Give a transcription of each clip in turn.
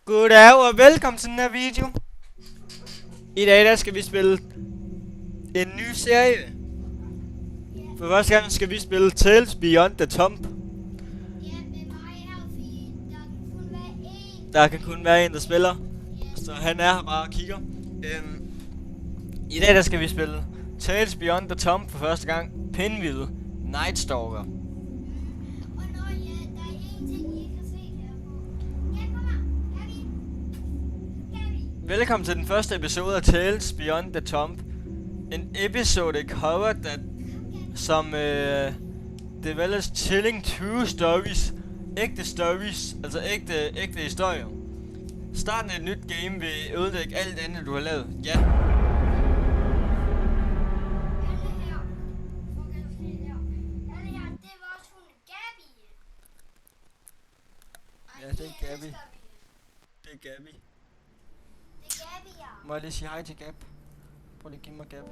Goddag og velkommen til den her video. I dag der skal vi spille en ny serie. For første gang skal vi spille Tales Beyond the Tomb. Der kan kun være en der spiller, så han er her bare og kigger. I dag der skal vi spille Tales Beyond the Tomb for første gang. Pinwheel Night Stalker. Velkommen til den første episode af Tales Beyond the Tomb. En episode cover that som develops telling true stories. Ægte stories, altså ægte historier. Starten af et nyt game vil ødelægge alt andet du har lavet. Ja. Ja, det er Gabby. Det er Gabby. Må jeg lige sige hej til Gab? Prøv lige at give mig Gab.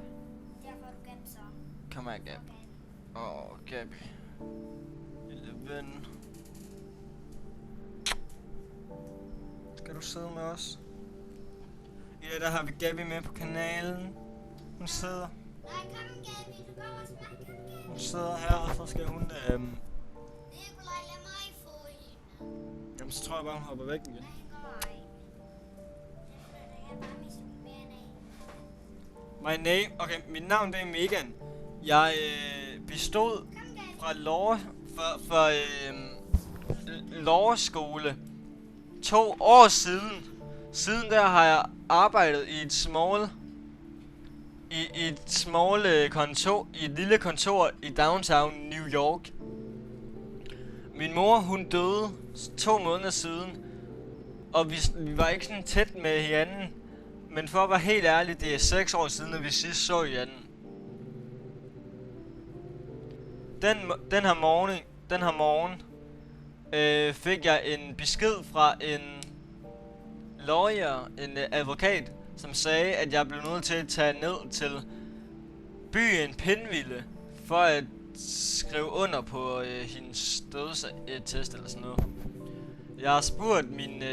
Derfor du Gab så. Kom her Gab. Gab. Lille ven. Skal du sidde med os? I dag der har vi Gabby med på kanalen. Hun sidder. Nej, kom Gabby, du kommer også med. Hun sidder her, og så skal hun Nikolaj, lad mig få hende. Jamen så tror jeg bare hun hopper væk igen. Nej, jeg bare mistet mere af. My name, okay, mit navn det er Megan. Jeg bestod fra Lore-skole 2 år siden. Siden der har jeg arbejdet i et lille kontor i downtown New York. Min mor hun døde 2 måneder siden, og vi var ikke sådan tæt med hinanden. Men for at være helt ærlig, det er 6 år siden, at vi sidst så hinanden. Den her morgen fik jeg en besked fra en lawyer, en advokat, som sagde, at jeg blev nødt til at tage ned til byen Pinwheel for at skrive under på hendes dødsattest eller sådan noget. Jeg har spurgt min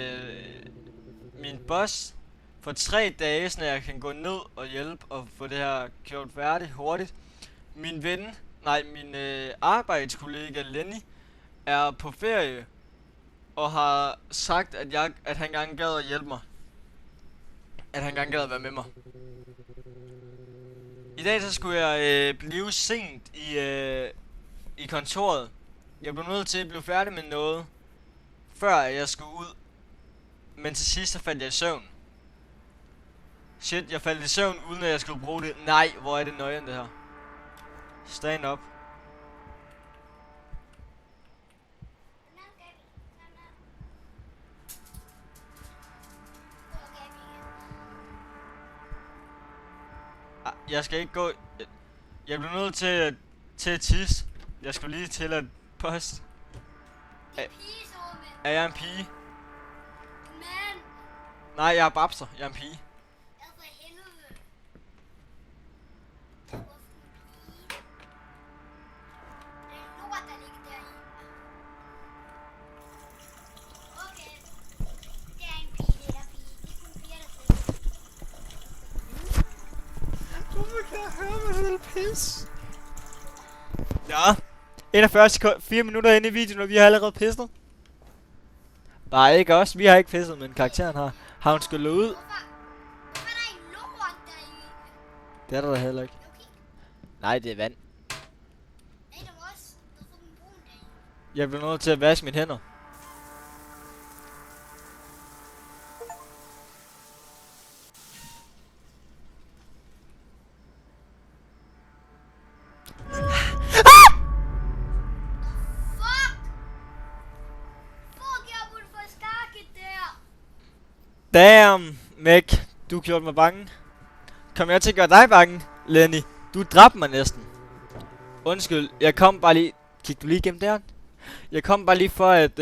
boss for 3 dage, så jeg kan gå ned og hjælpe og få det her gjort færdigt hurtigt. Min arbejdskollega Lenny er på ferie og har sagt, at han gerne gad at hjælpe mig. At han gerne gad at være med mig. I dag så skulle jeg blive sent i kontoret. Jeg blev nødt til at blive færdig med noget, før jeg skulle ud. Men til sidst så faldt jeg i søvn. Shit, jeg faldt i søvn uden at jeg skulle bruge det. Nej, hvor er det nøjeren det her. Stand up. Jeg skal ikke gå. Jeg blev nødt til at tisse. Jeg skulle lige til at poste. Er jeg en pige? Nej, jeg er babser. Jeg er en pige. Hvorfor kan jeg høre mig selv pisse? Ja. 4 minutter inde i videoen, og vi har allerede pisset. Nej, ikke os. Vi har ikke pisset, men karakteren har. Har hun skulle ud? Hvorfor er der en lort deri? Det er der heller ikke. Nej, det er vand. Nej, der var også noget for den brun deri. Jeg bliver nødt til at vaske mine hænder. Damn, Meg, du gjorde mig bange. Kom jeg til at gøre dig bange, Lenny? Du dræbte mig næsten. Undskyld, jeg kom bare lige. Kig du lige igennem døren? Jeg kom bare lige for at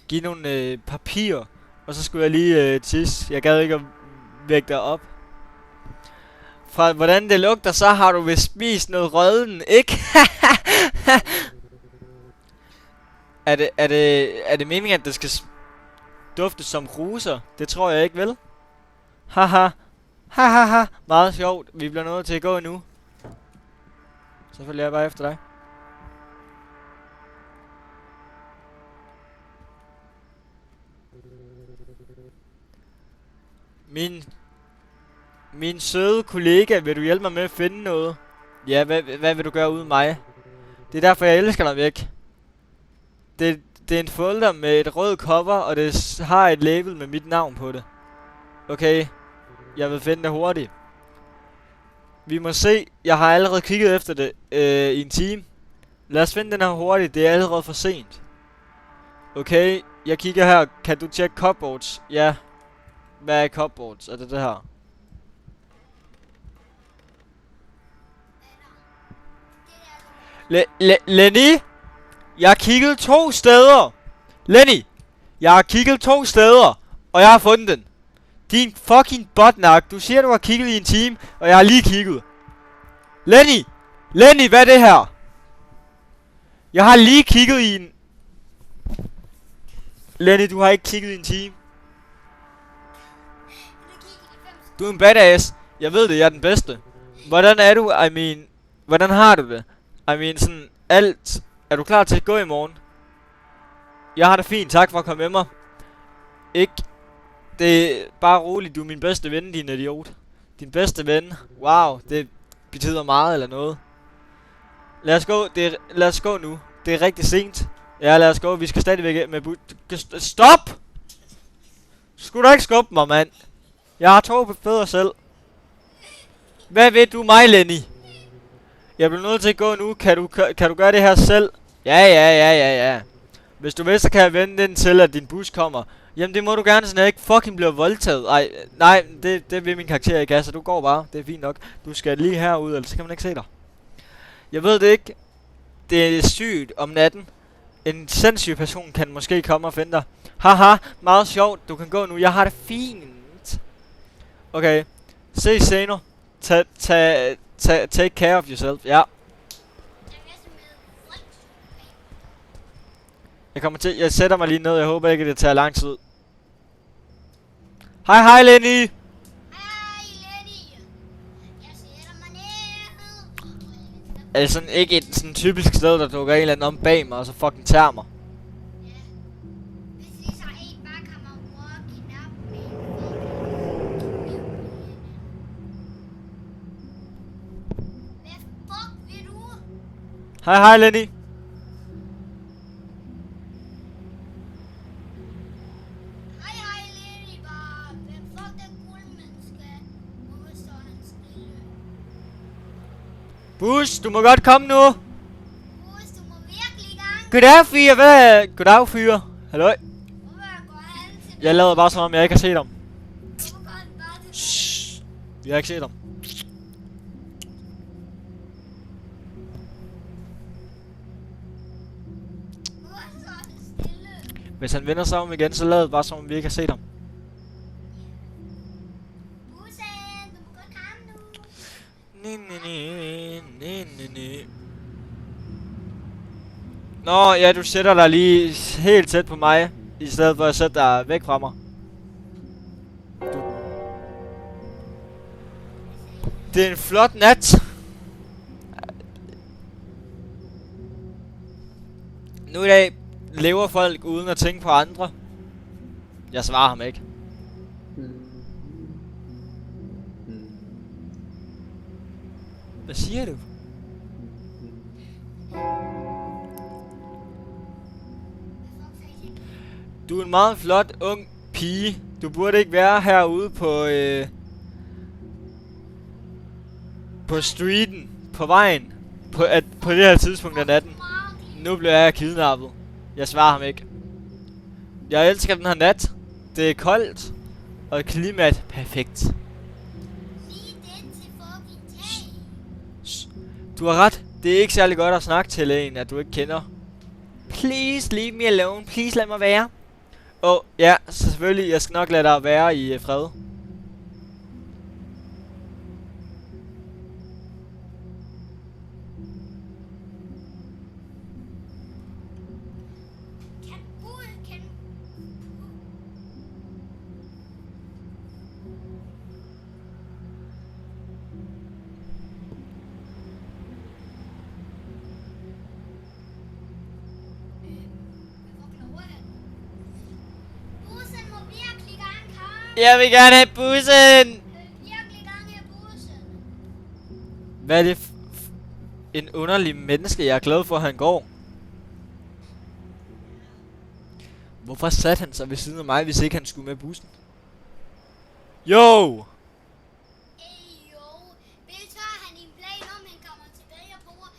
give nogle papirer. Og så skulle jeg lige tisse. Jeg gad ikke at vække dig op. Fra hvordan det lugter, så har du vist spist noget rødden, ikke? Er det meningen, at det skal... dufte som roser. Det tror jeg ikke, vel? Haha. Hahaha. Meget sjovt. Vi bliver nødt til at gå nu. Så følger jeg bare efter dig. Min søde kollega, vil du hjælpe mig med at finde noget? Ja, hvad vil du gøre uden mig? Det er derfor, jeg elsker dig væk. Det er en folder med et rødt cover, og det har et label med mit navn på det. Okay, jeg vil finde det hurtigt. Vi må se, jeg har allerede kigget efter det i en time. Lad os finde den her hurtigt, det er allerede for sent. Okay, jeg kigger her, kan du tjekke cupboards? Ja. Hvad er cupboards? Er det det her? Lenny? Jeg har kigget 2 steder. Lenny! Jeg har kigget 2 steder, og jeg har fundet den. Din fucking botnak. Du siger, du har kigget i en time, og jeg har lige kigget. Lenny! Lenny, hvad er det her? Jeg har lige kigget i en... Lenny, du har ikke kigget i en time. Du er en badass. Jeg ved det, jeg er den bedste. Hvordan er du? Hvordan har du det? Sådan alt. Er du klar til at gå i morgen? Jeg har det fint, tak for at komme med mig. Ikke. Det er bare roligt, du er min bedste ven, din idiot. Din bedste ven. Wow, det betyder meget eller noget. Lad os gå nu. Det er rigtig sent. Ja, lad os gå. Vi skal stadigvæk med Stop! Skulle du ikke skubbe mig, mand? Jeg har 2 fødder selv. Hvad ved du mig, Lenny? Jeg bliver nødt til at gå nu. Kan du gøre det her selv? Ja. Hvis du vil, så kan jeg vente den til, at din bus kommer. Jamen, det må du gerne, så jeg ikke fucking bliver voldtaget. Nej, det vil min karakter ikke have, så du går bare. Det er fint nok. Du skal lige herud, ellers kan man ikke se dig. Jeg ved det ikke. Det er sygt om natten. En sindssyg person kan måske komme og finde dig. Haha, meget sjovt. Du kan gå nu. Jeg har det fint. Okay. Se senere. Take care of yourself. Ja. Jeg sætter mig lige ned. Jeg håber ikke, det tager lang tid. Hej Lenny. Hej Lenny. Jeg sætter mig ned. Er det sådan ikke et sådan typisk sted, der dukker en eller anden om bag mig, og så fucking tager mig? Ja. Hvis så en bare kommer walking up med. Hvad fuck vil du? Hej Lenny. Hej Lenny bare. Hvad fuck er guldmenneske? Hvorfor står han stille? Bus, du må godt komme nu. Bus, du må virkelig i gang. Goddag fyre, Goddag fyre. Halløj. Hvorfor går han til Jeg lader bare som om jeg ikke har set ham. Hvorfor går han bare til Shh. Vi har ikke set ham. Hvorfor står han stille? Hvis han vender sig om igen, så lader det bare som om vi ikke har set ham. Bussen, du må godt komme nu. Nå, ja, du sætter dig lige helt tæt på mig, i stedet for at sætte dig væk fra mig. Det er en flot nat. Nu i dag lever folk uden at tænke på andre. Jeg svarer ham ikke. Hvad siger du? Du er en meget flot ung pige. Du burde ikke være herude på streeten, på vejen, på det her tidspunkt af natten. Nu bliver jeg kidnappet. Jeg svarer ham ikke. Jeg elsker den her nat. Det er koldt, og klimaet perfekt. Lige den til fucking tag. Du har ret. Det er ikke særlig godt at snakke til en, at du ikke kender. Please leave me alone. Please lad mig være. Ja, selvfølgelig. Jeg skal nok lade dig være i fred. Jeg vil gerne have bussen! Virkelig gang i bussen. Hvad er det en underlig menneske, jeg er glad for, at han går? Hvorfor satte han sig ved siden af mig, hvis ikke han skulle med bussen? Jo! Jo, vel så har han en plan om, han kommer tilbage og prøver.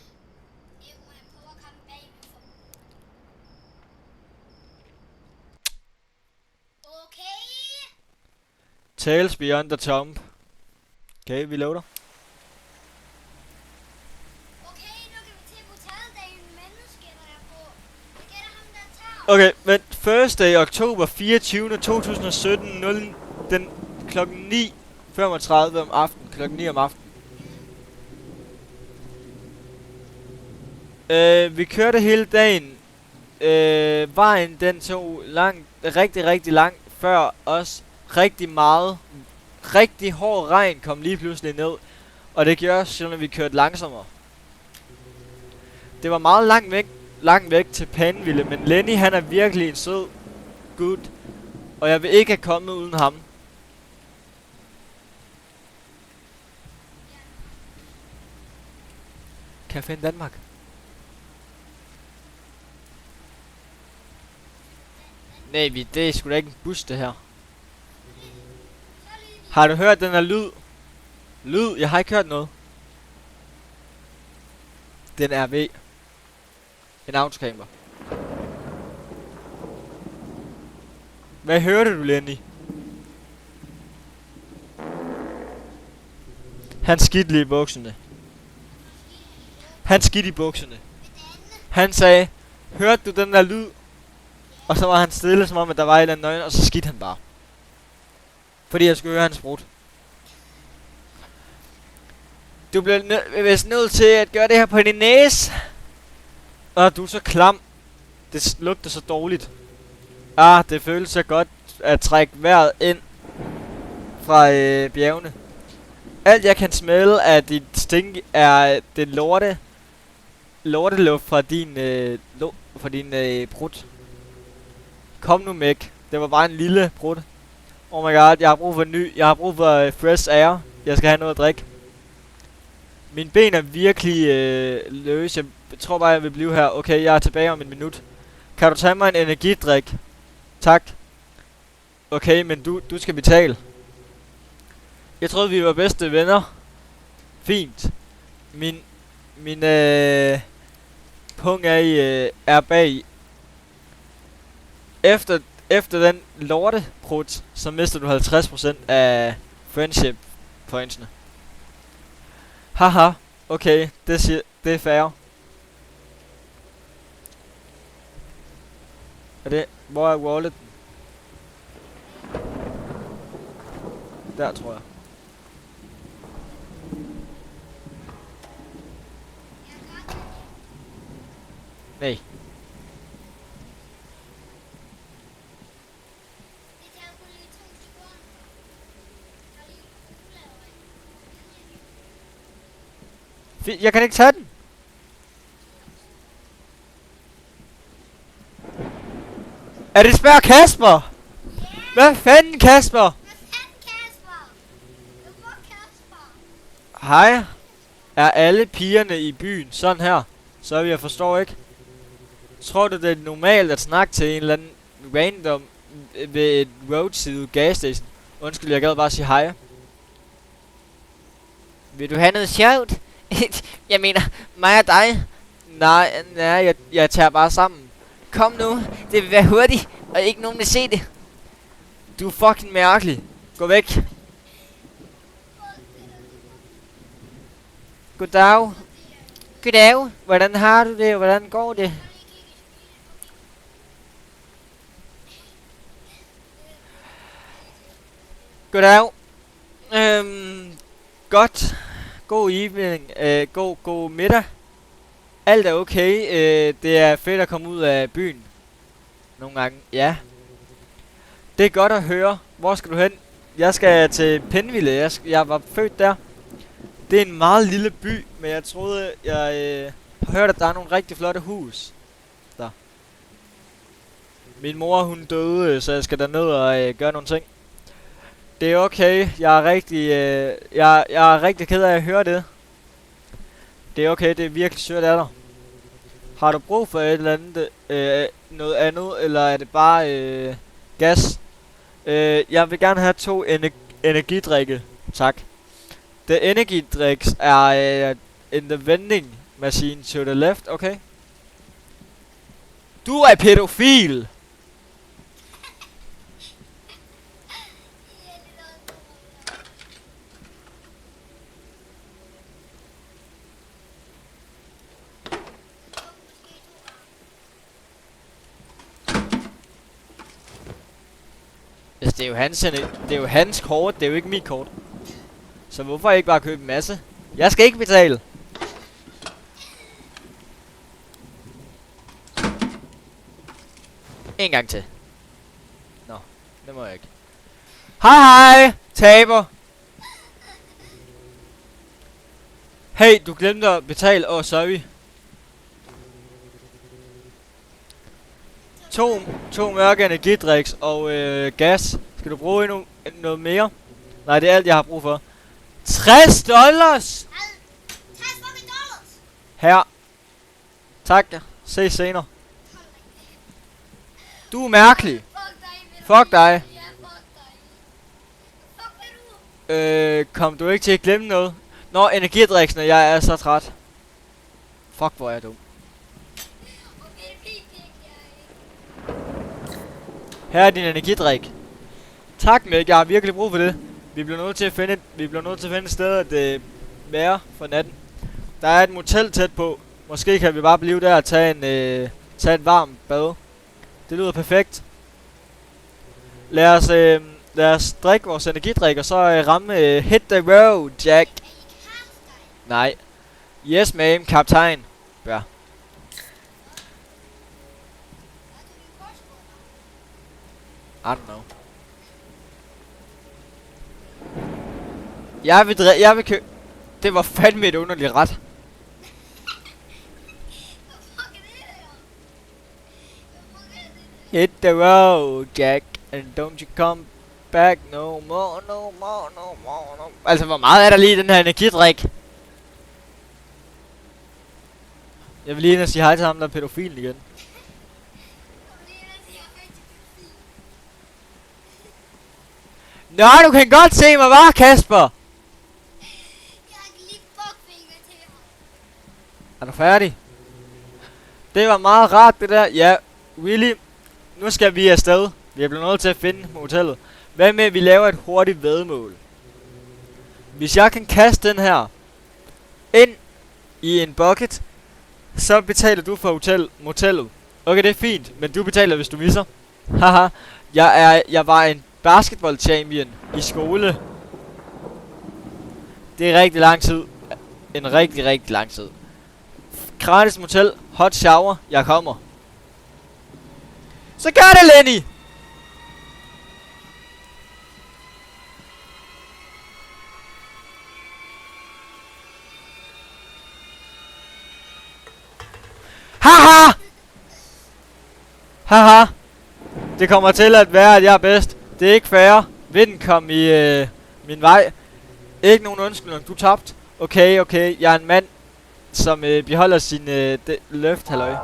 Han prøver at komme bagud. Okay. Tales beyond the tomb. Okay, vi loader. Okay, nu kan vi til på taget menneske, der er på. Jeg gætter ham, der tager. Okay, men first day oktober 24. 2017, 0, den klokken 9:35 om aftenen. Klokken 9 om aftenen. Vi kørte hele dagen. Vejen den tog rigtig langt før os. Rigtig meget. Rigtig hård regn kom lige pludselig ned. Og det gjorde selvom at vi kørte langsommere. Det var meget langt væk til Panville, men Lenny han er virkelig en sød gut. Og jeg vil ikke have kommet uden ham. Café Danmark. Nej, det er sgu da ikke en bus, det her. Har du hørt den her lyd? Lyd? Jeg har ikke hørt noget. Den er ved. En autocamper. Hvad hørte du, Lenny? Han skidt lige i bukserne. Han skidt i bukserne. Han sagde, hørte du den der lyd? Og så var han stille, som om at der var et eller andet nøgen, og så skidt han bare. Fordi jeg skulle høre hans brud. Du bliver vist nødt til at gøre det her på din næse. Og du er så klam. Det lugter så dårligt. Det føles så godt at trække vejret ind fra bjergene. Alt jeg kan smelle af dit stink er det lorteluft fra din brud. Kom nu, Mæk. Det var bare en lille brud. Oh my god, jeg har brug for jeg har brug for fresh air. Jeg skal have noget at drikke. Mine ben er virkelig løse. Jeg tror bare, jeg vil blive her. Okay, jeg er tilbage om 1 minut. Kan du tage mig en energidrik? Tak. Okay, men du skal betale. Jeg troede, vi var bedste venner. Fint. Min pung er bag. Efter den lorteprut, så mister du 50% af friendship pointsene. Haha, okay, det er fair. Hvor er walleten? Der, tror jeg. Nej. Jeg kan ikke tage den. Er det spørg Kasper? Yeah. Hvad fanden, Kasper? Hej. Er alle pigerne i byen sådan her? Så jeg forstår ikke. Tror du, det er normalt at snakke til en eller anden random ved et roadside gasstation? Undskyld, jeg gad bare sige hej. Vil du have noget sjovt? Jeg mener, mig og dig. Nej, jeg tager bare sammen. Kom nu, det vil være hurtigt, og ikke nogen vil se det. Du er fucking mærkelig. Gå væk. Goddag. Goddag. Hvordan har du det? Hvordan går det? Goddag. Godt. God evening. God middag. Alt er okay. Det er fedt at komme ud af byen. Nogle gange. Ja. Det er godt at høre. Hvor skal du hen? Jeg skal til Penville. Jeg var født der. Det er en meget lille by, men jeg troede, jeg har hørt, at der er nogle rigtig flotte hus der. Min mor, hun døde, så jeg skal derned og gøre nogle ting. Det er okay. Jeg er rigtig, jeg er rigtig ked af at høre det. Det er okay. Det er virkelig sødt af dig. Har du brug for et eller andet, noget andet, eller er det bare gas? Jeg vil gerne have 2 energidrikke. Tak. The energy drinks er in the vending machine to the left, okay? Du er pædofil! Altså, det er jo hans kort, det er jo ikke mit kort. Så hvorfor ikke bare købe en masse? Jeg skal ikke betale. En gang til. Nå, det må jeg ikke. Hej hej, taber. Hey, du glemte at betale. Åh, sorry. To mørke energidriks og gas. Skal du bruge noget mere? Nej, det er alt jeg har brug for. $60! 60 fucking dollars! Her. Tak. Ses senere. Du er mærkelig. Fuck dig. Ja, fuck dig. Fuck vil du? Kom du ikke til at glemme noget? Nå, energidriksene, jeg er så træt. Fuck, hvor er jeg dum. Okay, fint, Her er din energidrik. Tak, Mæk, jeg har virkelig brug for det. Vi bliver nødt til at finde et sted at være for natten. Der er et motel tæt på. Måske kan vi bare blive der og tage et varmt bad. Det lyder perfekt. Lad os drikke vores energidrik og så ramme hit the road, Jack. Nej. Yes, ma'am, kaptajn. Ja. I don't know. Jeg vil købe. Det var fandme et underligt ret. Hit the road, Jack, and don't you come back no more, no more, no more, no more. Altså, hvor meget er der lige i den her energidrik? Jeg vil lige ind og sige hej til ham, der er pædofil igen. Nå, du kan godt se mig, hva', Kasper? Er du færdig? Det var meget rart, det der. Ja, really. Nu skal vi afsted. Vi er blevet nødt til at finde hotellet. Hvad med, at vi laver et hurtigt væddemål? Hvis jeg kan kaste den her ind i en bucket, så betaler du for motellet. Okay, det er fint, men du betaler, hvis du misser. Haha, jeg var en basketball champion i skole. Det er rigtig lang tid. En rigtig, rigtig lang tid. Gratis motel, hot shower, jeg kommer. Så gør det, Lenny! Haha! Haha! Det kommer til at være, at jeg er bedst. Det er ikke fair. Vinden kom i min vej. Ikke nogen undskyldning, du tabte. Okay, jeg er en mand, som beholder sin løft, halløj.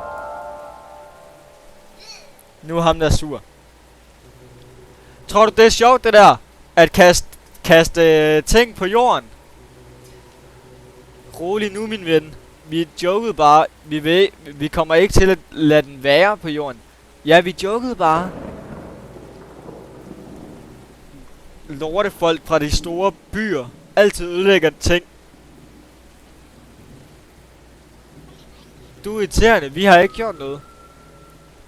Nu er ham der sur. Tror du det er sjovt det der? At kaste ting på jorden? Rolig nu, min ven. Vi jokede bare. Vi kommer ikke til at lade den være på jorden. Ja, vi jokede bare. Lortefolk fra de store byer altid ødelægger ting. Du er irriterende. Vi har ikke gjort noget.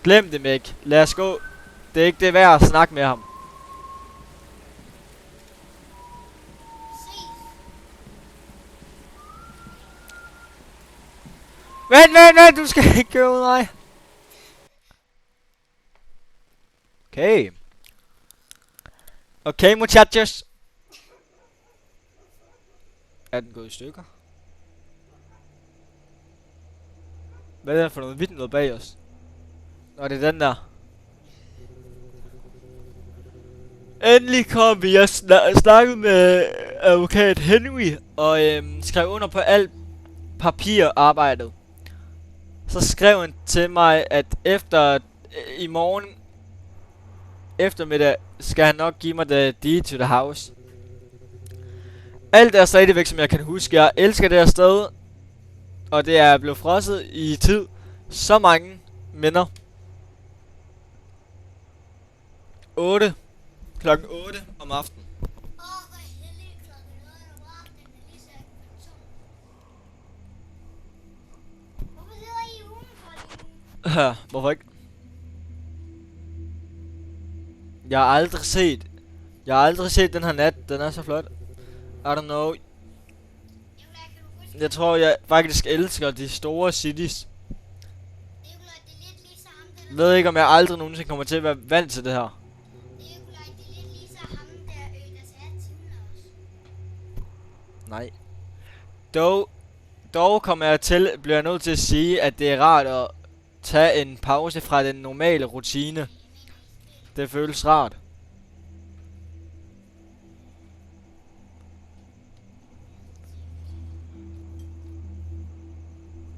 Glem det, Mæk. Lad os gå. Det er ikke det værd at snakke med ham. Vent, du skal ikke køre ud af mig. Okay, muchachos. Er den gået i stykker? Hvad er det for noget hvidt noget bag os? Nå, det er den der. Endelig kom vi. Jeg snakkede med advokat Henry og skrev under på alt papirarbejdet. Så skrev han til mig, at efter i morgen eftermiddag skal han nok give mig the deed to the house. Alt er stadigvæk, som jeg kan huske. Jeg elsker det her sted, og det er blevet frosset i tid. Så mange minder. 8. Klokken 8 om aftenen. Hvor heldig klokken 8 om aftenen, er lige så aktivation. Hvorfor sidder I udenfor lige nu? Hvorfor ikke? Jeg har aldrig set den her nat. Den er så flot. I don't know. Nikolaj, kan du huske? Jeg tror, jeg faktisk elsker de store cities. Nikolaj, det er lidt ligesom ham, der... Jeg ved ikke, om jeg aldrig nogensinde kommer til at være vant til det her. Nikolaj, det er lidt ligesom ham, der sagde timen også. Nej. Dog bliver jeg nødt til at sige, at det er rart at tage en pause fra den normale rutine. Det føles rart.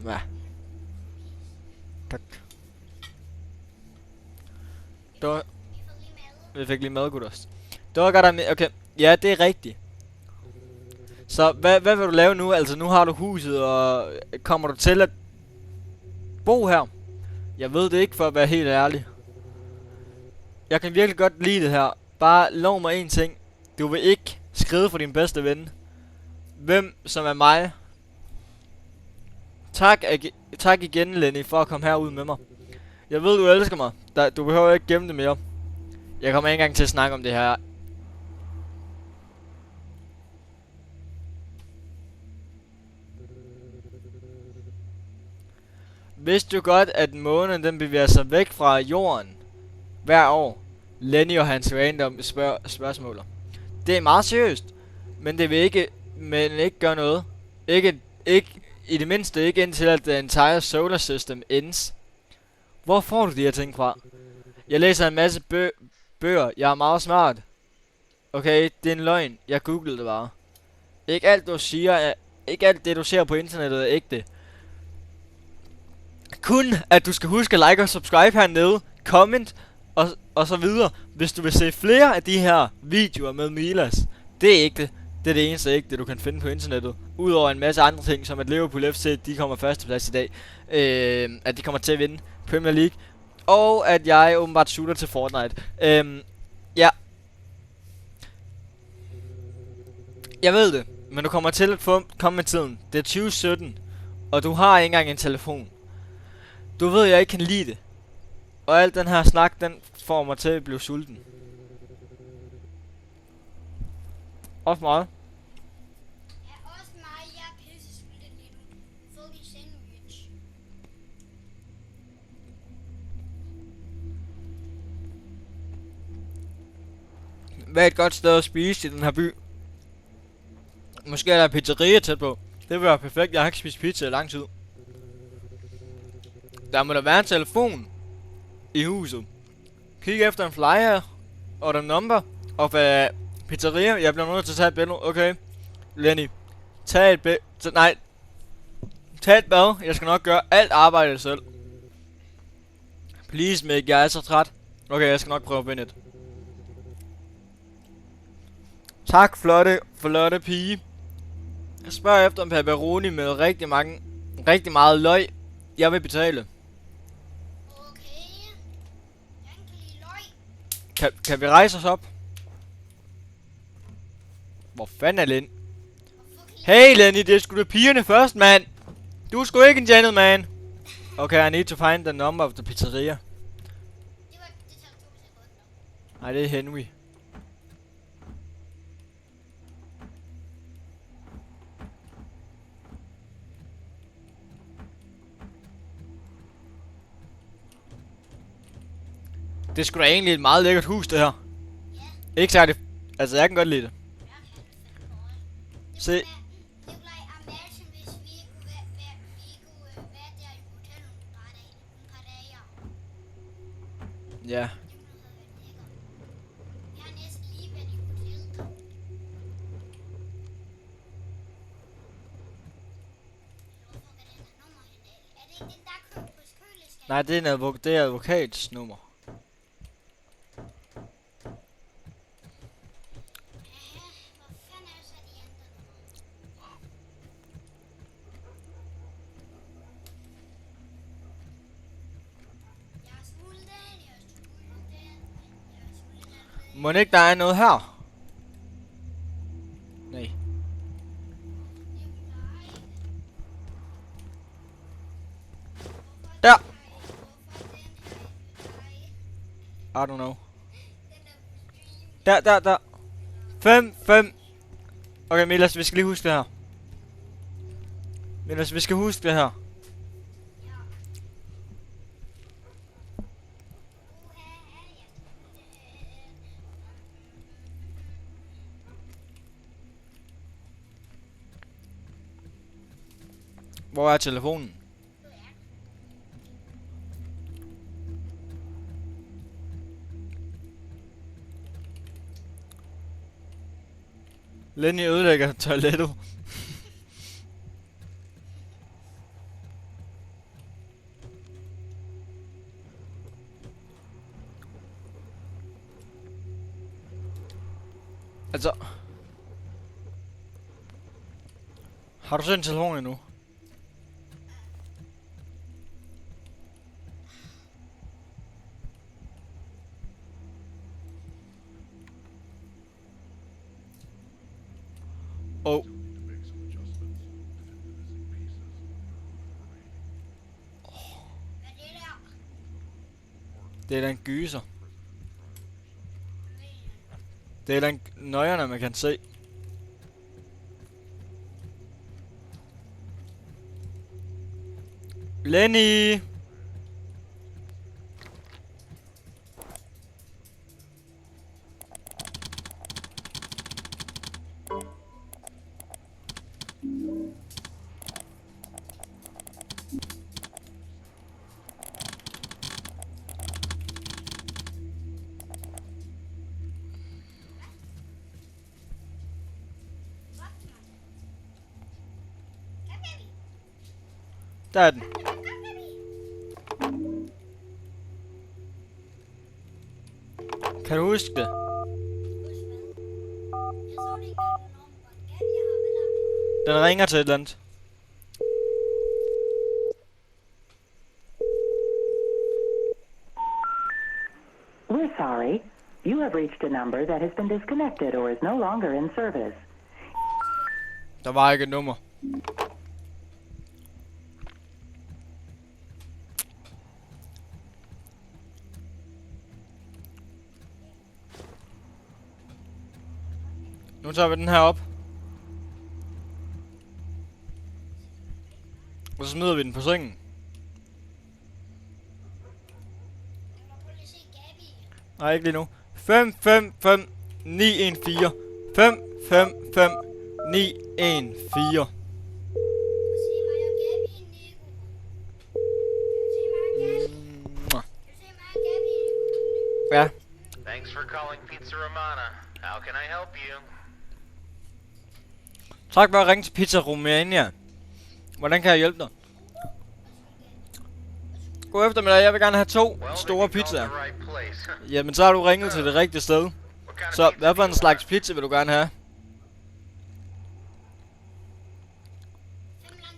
Ja. Tak. Vi får lige mad. Vi fik lige mad, gutters. Okay, ja, det er rigtigt. Så hvad vil du lave nu? Altså, nu har du huset, og kommer du til at bo her? Jeg ved det ikke, for at være helt ærlig. Jeg kan virkelig godt lide det her. Bare lov mig en ting. Du vil ikke skride for din bedste ven. Hvem som er mig. Tak igen, Lenny, for at komme herud med mig. Jeg ved, du elsker mig. Du behøver ikke gemme det mere. Jeg kommer ikke engang til at snakke om det her. Vidste du godt, at månen den bevæger sig væk fra jorden hver år? Lenny og hans random spørgsmål. Det er meget seriøst, men det vil ikke gøre noget. Ikke i det mindste ikke indtil at the entire solar system ends. Hvor får du de her ting fra? Jeg læser en masse bøger. Jeg er meget smart. Okay, det er en løgn. Jeg googlede det bare. Ikke alt det du ser på internettet er ægte. Kun at du skal huske at like og subscribe hernede, comment og så videre, hvis du vil se flere af de her videoer med Milas. Det er ægte. Det er det eneste ægte, du kan finde på internettet. Udover en masse andre ting, som at Liverpool FC, de kommer førsteplads i dag. At de kommer til at vinde Premier League. Og at jeg åbenbart shooter til Fortnite. Ja. Jeg ved det, men du kommer til at komme med tiden. Det er 2017, og du har ikke engang en telefon. Du ved, jeg ikke kan lide det. Og alt den her snak, den får mig til at blive sulten. Også meget. Ja, også mig. Jeg er pisse sulten lige nu. Få din sandwich. Hvad er et godt sted at spise i den her by? Måske er der pizzeria tæt på. Det vil være perfekt. Jeg har ikke spist pizza i lang tid. Der må der være en telefon i huset. Kig efter en flyer og the number of pizzeria. Jeg bliver nødt til at tage et billede. Okay, Lenny. Tag et bad. Jeg skal nok gøre alt arbejdet selv. Please, Mick. Jeg er så træt. Okay, jeg skal nok prøve at vinde et. Tak, flotte pige. Jeg spørger efter en pepperoni med rigtig meget løg. Jeg vil betale. Okay. Jeg kan lide løg. Kan vi rejse os op? Hvor fanden er Lenny? Hey Lenny, det er sgu da pigerne først, mand. Du er sgu ikke en gentleman. Okay, I need to find the number of the pizzeria. Det tager 2 sekunder. Nej, det er Henry. Det er sgu da egentlig et meget lækkert hus, det her. Ja. Ikke særligt. Altså, jeg kan godt lide det. Jeg kan fandme godt. Se. Nikolaj, imagine hvis vi kunne være der i hotellet et par dage. Ja. Det kunne have været lækkert. Vi har næsten lige Nej, det er det er advokats nummer. Hvor fanden er så de andre numre? Jeg er sulten, jeg er sulten, jeg er sulten allerede. Må ikke der er noget her? Nej. Der! I don't know. Der. 5. Okay, Milas, vi skal lige huske det her. Milas, vi skal huske det her. Hvor er telefonen? Lenny ødelægger toilettet. Altså. Har du sendt telefonen endnu? Oh. Det er da en gyser. Det er da en nøjerne, man kan se. Lenny! Der er den. Kan du huske det? Den ringer til et eller andet. We're sorry. You have reached a number that has been disconnected or is no longer in service. Der var ikke et nummer. Nu tager vi den her op. Og så smider vi den på sengen. Nej, ikke lige nu. 5, 5, 5, 9, 1, 4. 5, 5, 5, 9, 1, 4. Ja. Thanks for calling Pizza Romana. How can I help you? Tak for at ringe til Pizza Romania. Hvordan kan jeg hjælpe dig? God eftermiddag, jeg vil gerne have 2 store pizzaer. Jamen, så har du ringet til det rigtige sted. Så, hvad for en slags pizza vil du gerne have?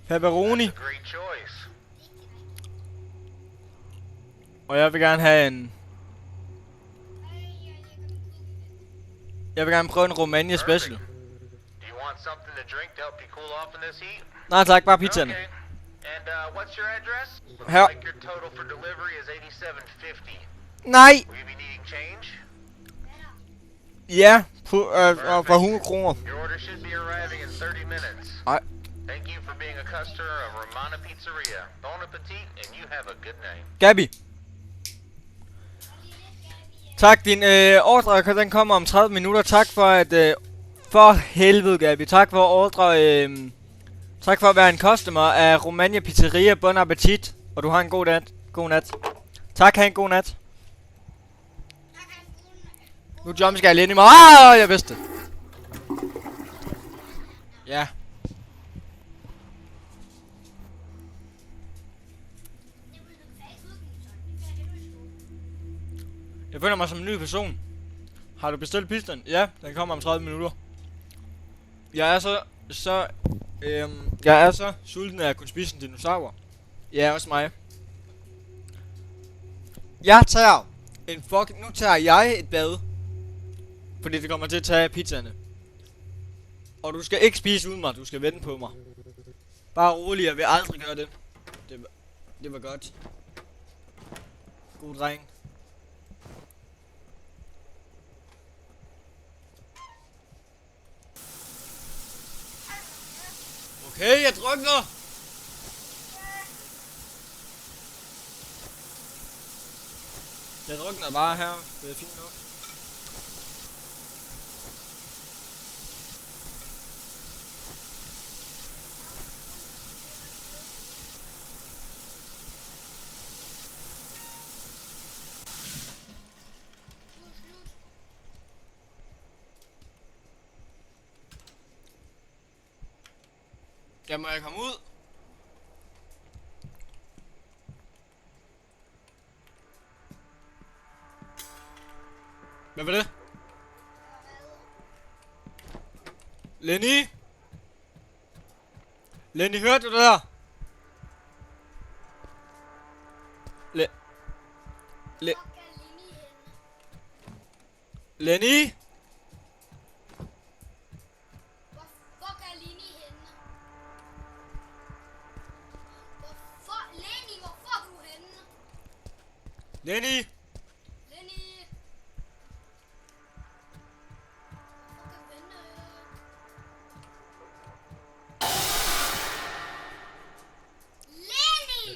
Pepperoni. Og jeg vil gerne have en... Jeg vil gerne prøve en Romania Special. Nej tak, bare pizzaen. Her. Nej! Ja, for 100 kroner. Nej. Gabi. Tak, din ordre, den kommer om 30 minutter. Tak for at... for helvede, Gabi. Tak for ordre... tak for at være en customer af Romania Pizzeria. Bon appetit. Og du har en god nat. God nat. Tak, have en god nat. Nu jumpscare jeg lidt i mig. Jeg vidste det. Ja. Jeg føler mig som en ny person. Har du bestilt pizzaen? Ja, den kommer om 30 minutter. Jeg er så sulten, at jeg kunne spise en dinosaur. Ja, også mig. Nu tager jeg et bad. Fordi det kommer til at tage pizzaerne. Og du skal ikke spise uden mig, du skal vente på mig. Bare rolig, jeg vil aldrig gøre det. Det var godt. God dreng. Okay, jeg drukner! Jeg drukner bare her. Det er fint nok. Ja, må jeg komme ud? Hvad var det? Lenny? Lenny, hørte du det der? Lenny? Lenny?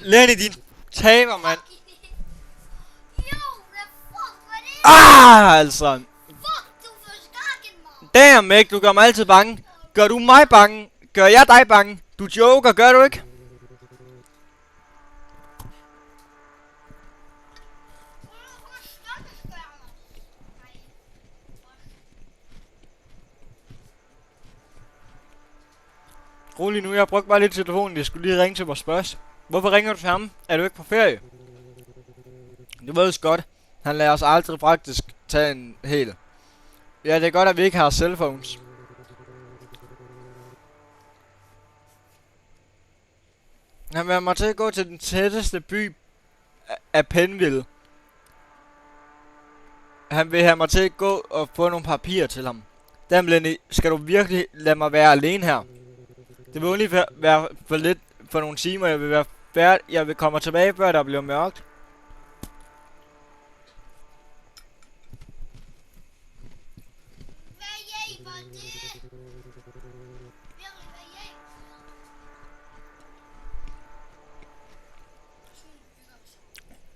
Lenny, din taber, mand. Altså. Damn, Meg, du gør mig altid bange. Gør du mig bange? Gør jeg dig bange? Du joker, gør du ikke? Rolig nu, jeg har brugt bare lidt telefonen, jeg skulle lige ringe til vores boss. Hvorfor ringer du til ham? Er du ikke på ferie? Du ved godt, han lader os aldrig faktisk tage en hel. Ja, det er godt, at vi ikke har cellphones. Han vil have mig til at gå til den tætteste by af Penville. Han vil have mig til at gå og få nogle papirer til ham. Damn, Lenny, skal du virkelig lade mig være alene her? Det vil only være for lidt for nogle timer. Jeg vil være færdig. Jeg vil komme tilbage, før der bliver mørkt.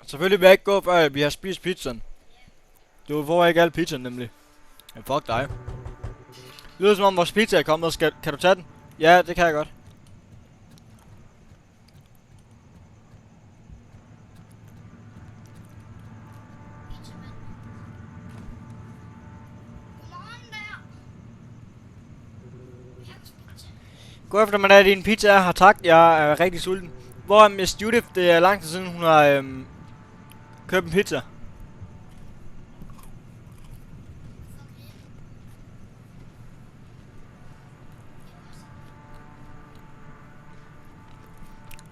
Selvfølgelig vil jeg ikke gå, før vi har spist pizzaen. Du får ikke al pizzaen, nemlig. Men fuck dig. Det lyder som om vores pizza er kommet. Kan du tage den? Ja, det kan jeg godt. God eftermiddag, din pizza er her, tak. Jeg er rigtig sulten. Hvor er Miss Judith? Det er lang tid siden, hun har købt en pizza.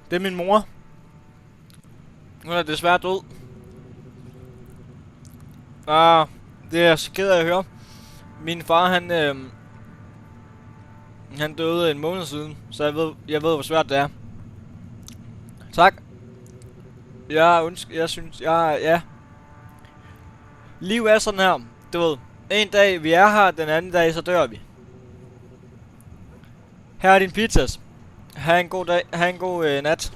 Det er min mor. Hun er desværre død. Det er så ked af at høre. Min far, han døde en måned siden, så jeg ved hvor svært det er. Tak. Jeg synes, ja. Liv er sådan her, du ved. En dag vi er her, den anden dag så dør vi. Her er din pizzas. Ha' en god dag, ha' en god nat.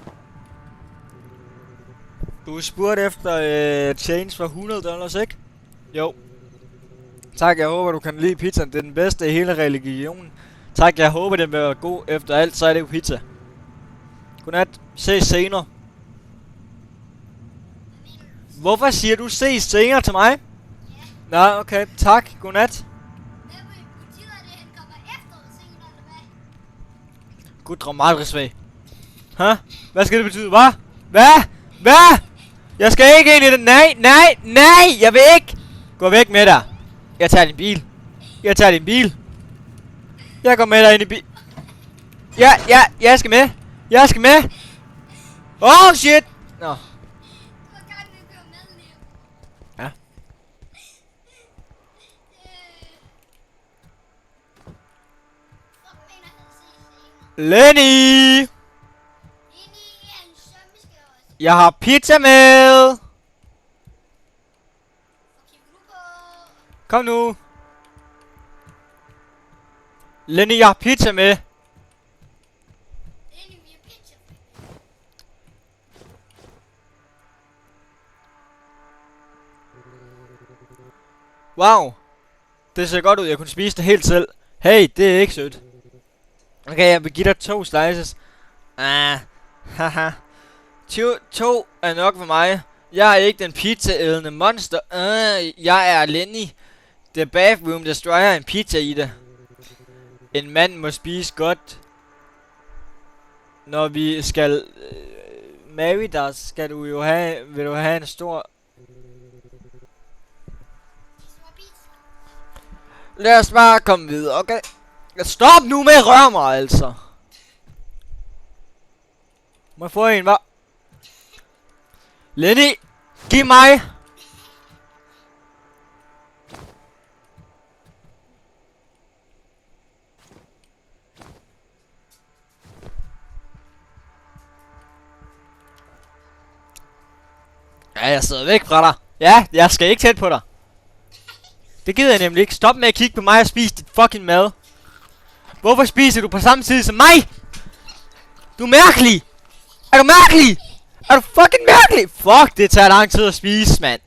Du spurgte efter change for $100, ikke? Jo. Tak, jeg håber du kan lide pizzaen. Det er den bedste i hele religionen. Tak, jeg håber den vil være god. Efter alt, så er det jo pizza. Godnat. Ses senere. Hvorfor siger du ses senere til mig? Nå, okay. Tak. Godnat. Gud, dramatisk. Hæ? Hvad skal det betyde? Hvad? Hvad? Jeg skal ikke ind i det. Nej. Jeg vil ikke. Gå væk med dig. Jeg tager din bil. Jeg tager din bil. Jeg går med dig ind i bil. Jeg skal med. Jeg skal med. Oh shit. Nå. Du var gang med at køre med, Leo. Ja. Fuck, mener han ses senere. Lenny. Ind i en sømmeske også. Jeg har pizza med. Hvor kigger du på? Kom nu. Lenny, jeg har pizza med. Ind i via pizza. Wow. Det ser godt ud. Jeg kunne spise det helt selv. Hey, det er ikke sødt. Okay, jeg vil give dig 2 slices. Haha. 2 er nok for mig. Jeg er ikke den pizza-ædende monster. Jeg er Lenny. The bathroom destroyer en pizza i det. En mand må spise godt. Når vi skal marry dig, skal du jo vil du have en stor... Stor pizza. Lad os bare komme videre, okay? Stop nu med at røre mig, altså. Må jeg få en, hva'? Lenny, giv mig! Ja, jeg sidder væk fra dig. Ja, jeg skal ikke tæt på dig. Det gider jeg nemlig ikke. Stop med at kigge på mig og spise dit fucking mad. Hvorfor spiser du på samme tid som mig? Du er mærkelig! Er du mærkelig? Er du fucking mærkelig? Fuck, det tager lang tid at spise, mand.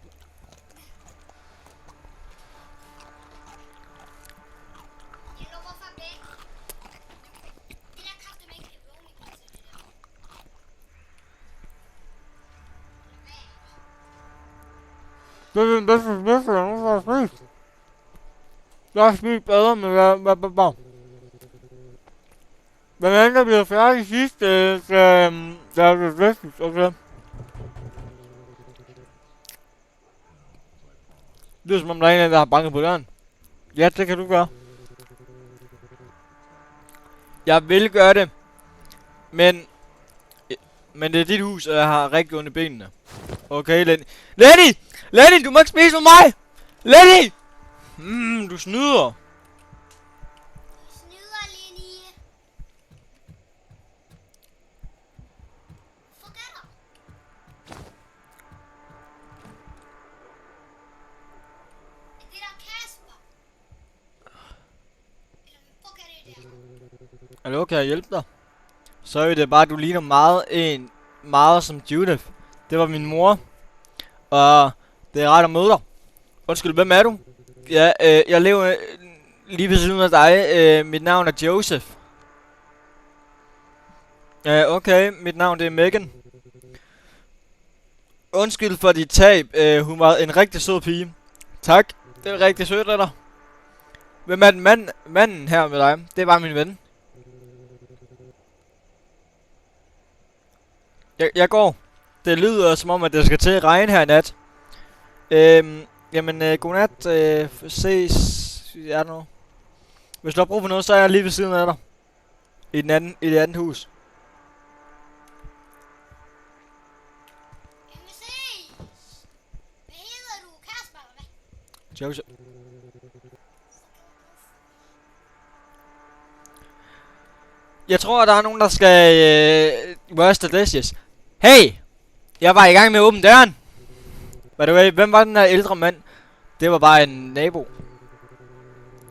Jeg lover for begge. Det der kræfter mig ikke pepperoni pizza, det der. Jeg har spist bedre med hvad. Men andre bliver færdig sidst, der er det vigtigt, okay? Det er som om der er en af jer, der har banket på døren. Ja, det kan du gøre. Jeg vil gøre det. Men det er dit hus, og jeg har rigtig ondt i benene. Okay, Lenny. Lenny! Lenny, du må ikke spise med mig! Lenny! Du snyder. Snyder, Lenny. Fuck er der? Er det der Kasper? Eller hvad fuck er det der? Hallo, kan jeg hjælpe dig? Sorry, det er bare, du ligner meget som Judith. Det var min mor. Og det er rart at møde dig. Undskyld, hvem er du? Ja, jeg lever lige ved siden af dig. Mit navn er Joseph. Okay, mit navn det er Megan. Undskyld for dit tab. Hun var en rigtig sød pige. Tak, det er rigtig sødt af dig. Hvem er den manden her med dig? Det var min ven. Jeg går. Det lyder som om, at det skal til at regne her i nat. Jamen, godnat. Ses. Ja, nu. Hvis du har brug for noget, så er jeg lige ved siden af dig. I det andet hus. Jamen ses! Hvad hedder du? Kasper, eller hvad? Joseph. Jeg tror, der er nogen, der skal wash the dishes. Hey! Jeg var i gang med at åbne døren. By the way, hvem var den der ældre mand? Det var bare en nabo.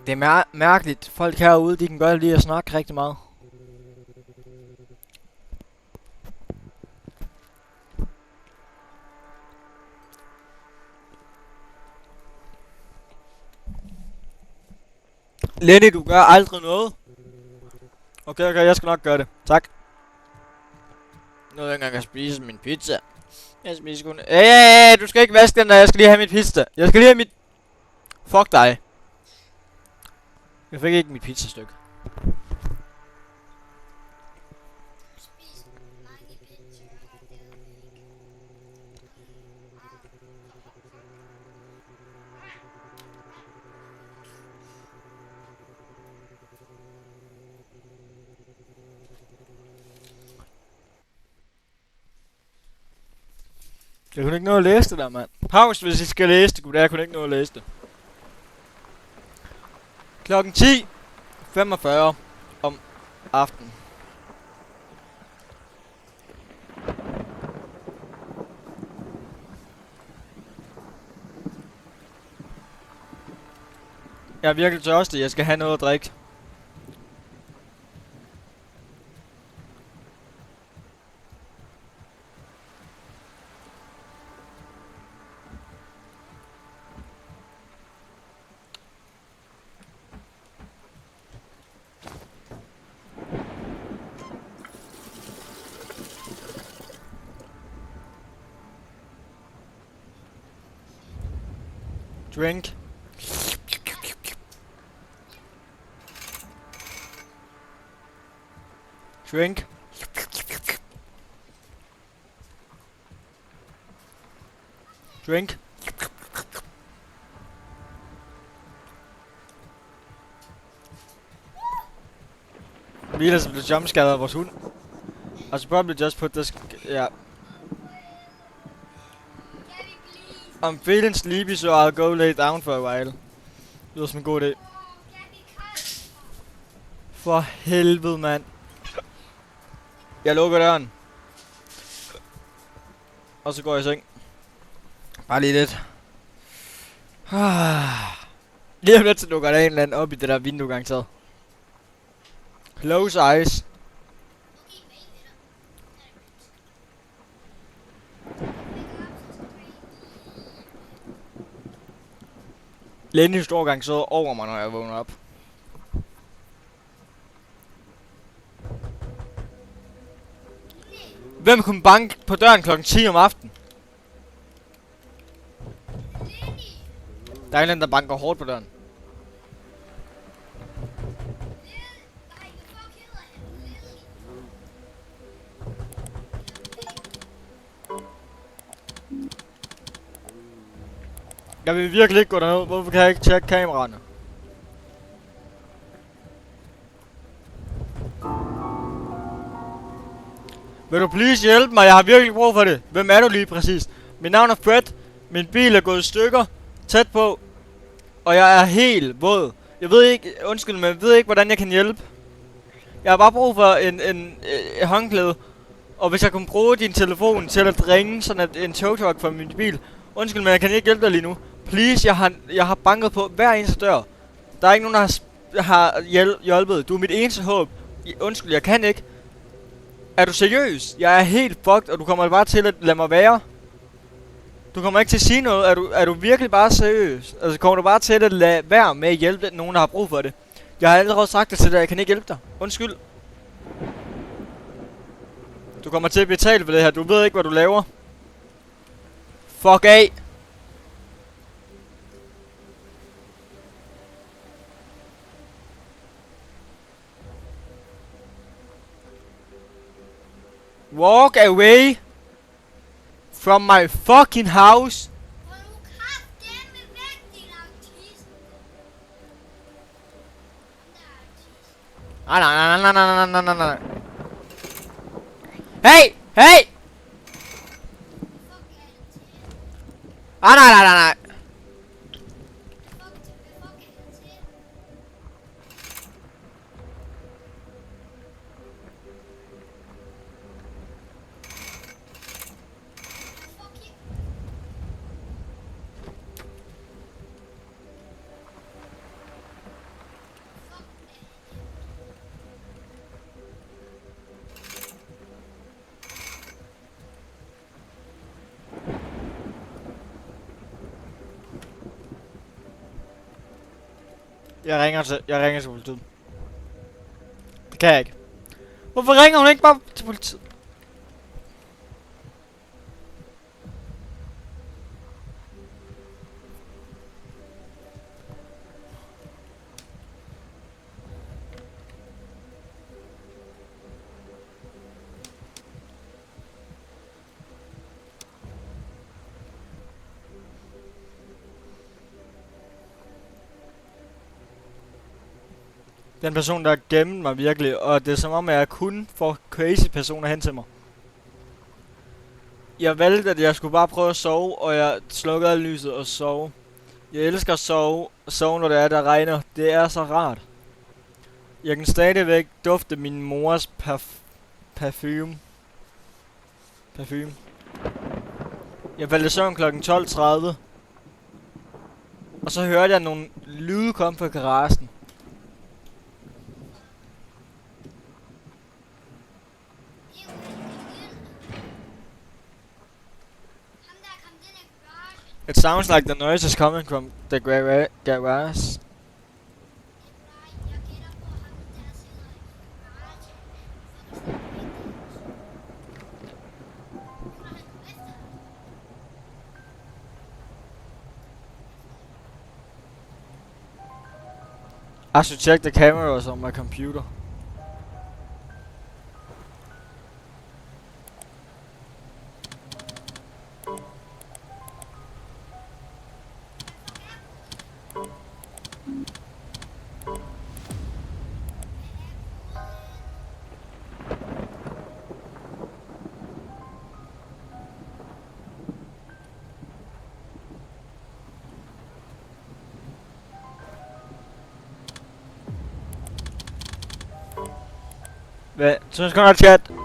Det er mærkeligt. Folk herude, de kan godt lide at snakke rigtig meget. Lenny, du gør aldrig noget. Okay, jeg skal nok gøre det. Tak. Nu er jeg ikke engang at spise min pizza. Jeg spiser kun... du skal ikke vaske den der. Jeg skal lige have mit pizza. Jeg skal lige have mit... Fuck dig. Jeg fik ikke mit pizzastykke. Spis mange pizza. Jeg kunne ikke nå at læse det der, mand. Pause, hvis I skal læse det, jeg kunne ikke nå at læse det. Klokken 10:45 om aftenen. Jeg er virkelig tørstig, jeg skal have noget at drikke. Drink. Drink. Drink. Vi er blevet jumpscared af vores hund. I should probably just put this... Yeah. I'm feeling sleepy, so I'll go lay down for a while. Det lyder som en god idé. For helvede, mand. Jeg lukker døren. Og så går jeg i seng. Bare lige lidt. Lige om lidt, så lukker der en eller anden op i det der vindue garanteret. Close eyes. Lenny står garanteret over mig, når jeg vågner op. Hvem kunne banke på døren klokken 10 om aftenen? Der er en eller anden, der banker hårdt på døren. Jeg vil virkelig ikke gå derned. Hvorfor kan jeg ikke tjekke kameraerne? Vil du please hjælpe mig? Jeg har virkelig brug for det. Hvem er du lige præcis? Mit navn er Fred. Min bil er gået i stykker. Tæt på. Og jeg er helt våd. Jeg ved ikke, undskyld, men jeg ved ikke, hvordan jeg kan hjælpe. Jeg har bare brug for en håndklæde. Og hvis jeg kunne bruge din telefon til at ringe sådan en togtruck fra min bil. Undskyld, men jeg kan ikke hjælpe dig lige nu. Please, jeg har banket på hver eneste dør. Der er ikke nogen, der har hjulpet. Du er mit eneste håb. Undskyld, jeg kan ikke. Er du seriøs? Jeg er helt fucked, og du kommer bare til at lade mig være. Du kommer ikke til at sige noget. Er du virkelig bare seriøs? Altså, kommer du bare til at lade være med at hjælpe nogen, der har brug for det? Jeg har allerede sagt det til dig, jeg kan ikke hjælpe dig. Undskyld. Du kommer til at betale for det her. Du ved ikke, hvad du laver. Fuck af. Walk away from my fucking house. Nej. Hey! Hey! Nej. Jeg ringer til politiet. Det kan jeg ikke. Hvorfor ringer hun ikke bare til politiet? Den person, der har gemt mig virkelig, og det er som om, at jeg kun får crazy personer hen til mig. Jeg valgte, at jeg skulle bare prøve at sove, og jeg slukkede alt lyset og sove. Jeg elsker at sove når det er, der regner. Det er så rart. Jeg kan stadigvæk dufte min mors parfume. Jeg faldt i søvn kl. 12:30. Og så hørte jeg nogle lyde komme fra garagen. It sounds like the noise is coming from the garage. I should check the cameras on my computer. Hvad? Så skal jeg chat. Den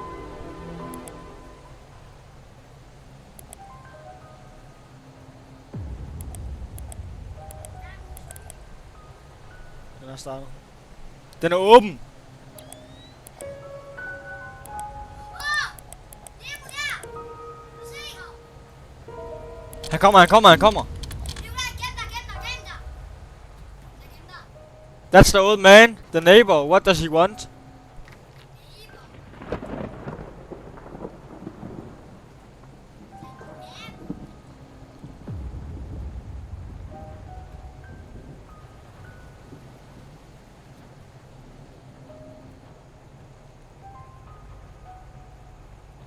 er startet. Den er åben. Han kommer. That's the old man, the neighbor. What does he want?